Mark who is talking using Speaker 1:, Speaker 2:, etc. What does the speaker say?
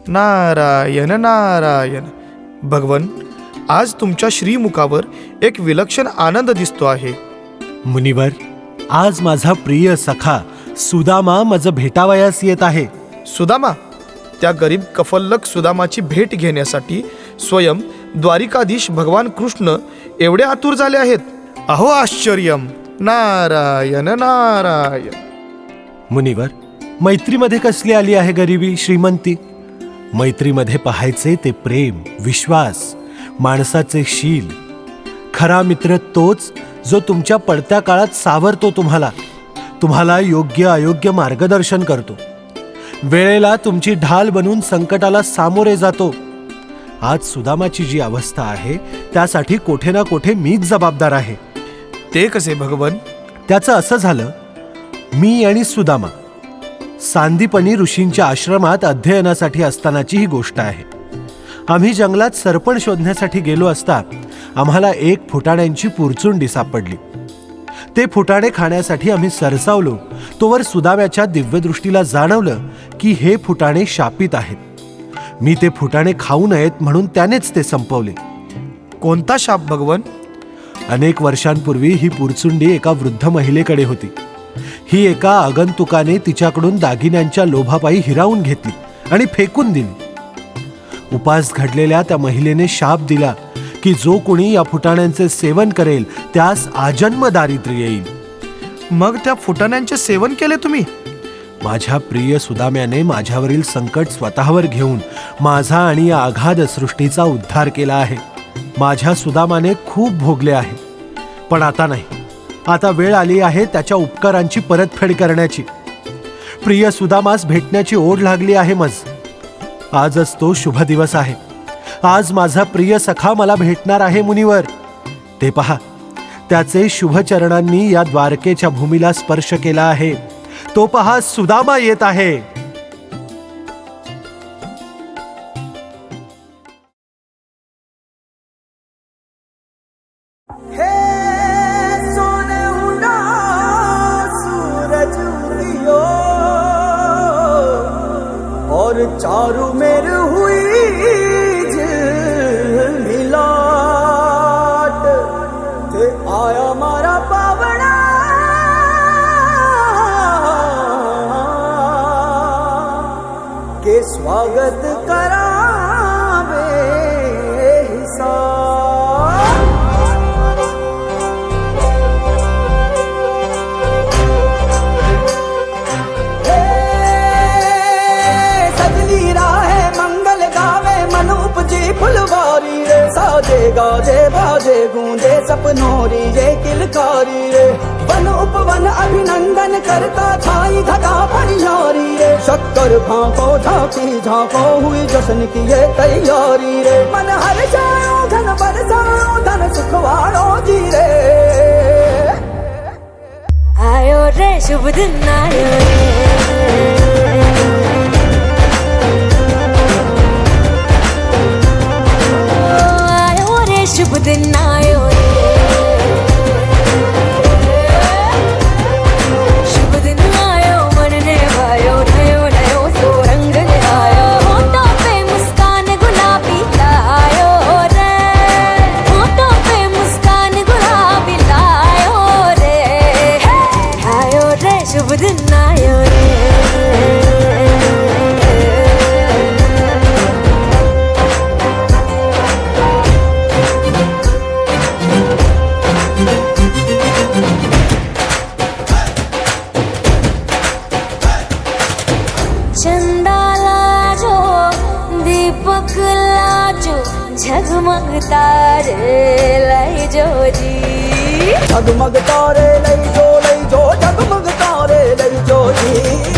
Speaker 1: नारायण नारायण. भगवन, आज तुमच्या श्रीमुखावर एक विलक्षण आनंद दिसतो आहे.
Speaker 2: मुनिवर, आज माझा प्रिय सखा सुदामा माझं भेटावयास येत आहे.
Speaker 1: सुदामा? त्या गरीब कफल्लक सुदामाची भेट घेण्यासाठी स्वयं द्वारिकाधीश भगवान कृष्ण एवढे आतुर झाले आहेत. अहो आश्चर्यम. नारायण नारायण.
Speaker 2: मुनिवर, मैत्रीमध्ये कसली आली आहे गरिबी श्रीमंती? मैत्रीमध्ये पाहायचे ते प्रेम, विश्वास, माणसाचे शील. खरा मित्र तोच जो तुमच्या पडत्या काळात सावरतो, तुम्हाला योग्य अयोग्य मार्गदर्शन करतो, वेळेला तुमची ढाल बनून संकटाला सामोरे जातो. आज सुदामाची जी अवस्था आहे त्यासाठी कोठे ना कोठे मीच जबाबदार आहे.
Speaker 1: ते कसे भगवन?
Speaker 2: त्याचं असं झालं, मी आणि सुदामा सांदीपनी ऋषींच्या आश्रमात अध्ययनासाठी असतानाची ही गोष्ट आहे. आम्ही जंगलात सरपण शोधण्यासाठी गेलो असता आम्हाला एक फुटाण्यांची पुरचुंडी सापडली. ते फुटाणे खाण्यासाठी आम्ही सरसावलो तोवर सुदाम्याच्या दिव्यदृष्टीला जाणवलं की हे फुटाणे शापित आहेत. मी ते फुटाणे खाऊ नयेत म्हणून त्यानेच ते संपवले.
Speaker 1: कोणता शाप भगवन?
Speaker 2: अनेक वर्षांपूर्वी ही पुरचुंडी एका वृद्ध महिलेकडे होती. ही एका आगंतुकाने तिच्याकडून दागिन्यांच्या लोभापायी हिरावून घेतली आणि फेकून दिली. उपास घडलेल्या त्या महिलेने शाप दिला की जो कोणी या फुटाण्यांचे सेवन करेल त्यास आजन्म दारिद्र्य येईल.
Speaker 1: मग त्या फुटाण्यांचे सेवन केले तुम्ही?
Speaker 2: माझ्या प्रिय सुदाम्याने माझ्यावरील संकट स्वतःवर घेऊन माझा आणि या अगाध सृष्टीचा उद्धार केला आहे. माझ्या सुदामाने खूप भोगले आहे, पण आता नाही. आता वेळ आली आहे त्याच्या उपकारांची परतफेड करण्याची. प्रिय सुदामास भेटण्याची ओढ लागली आहे मज. आजच तो शुभ दिवस आहे. आज माझा प्रिय सखा मला भेटणार आहे मुनिवर. ते पहा, त्याचे शुभ चरणांनी या द्वारकेच्या भूमीला स्पर्श केला आहे. तो पहा, सुदामा येत आहे.
Speaker 3: और चारू मेर हुई मिलाट ते आया मारा पावना के स्वागत करावे फुलवारी रे साजे गाजे बाजे गूंजे सपनोरी ये किलकारी रे. वन उपवन अभिनंदन करता छाई धगा परियारी रे. शक्कर भांको झांकी झांको हुई जश्न की ये तैयारी रे. मन हर जाओ धन बरसाओ धन सुखवाड़ो जी रे.
Speaker 4: आयो रे शुभ दिन आयो रे. शुभ दिन आयो रे. शुभ दिन आयो मन ने भायो नयो नयो सो रंग ले आयो. होठों पे मुस्कान गुलाबी लायो रे. होठों पे मुस्कान गुलाबी लायो रे. आयो रे शुभ दिन आयो रे. झगमग तारे लाई जो जी.
Speaker 3: जगमग तारे लई जो जगमग तारे लई जो जी.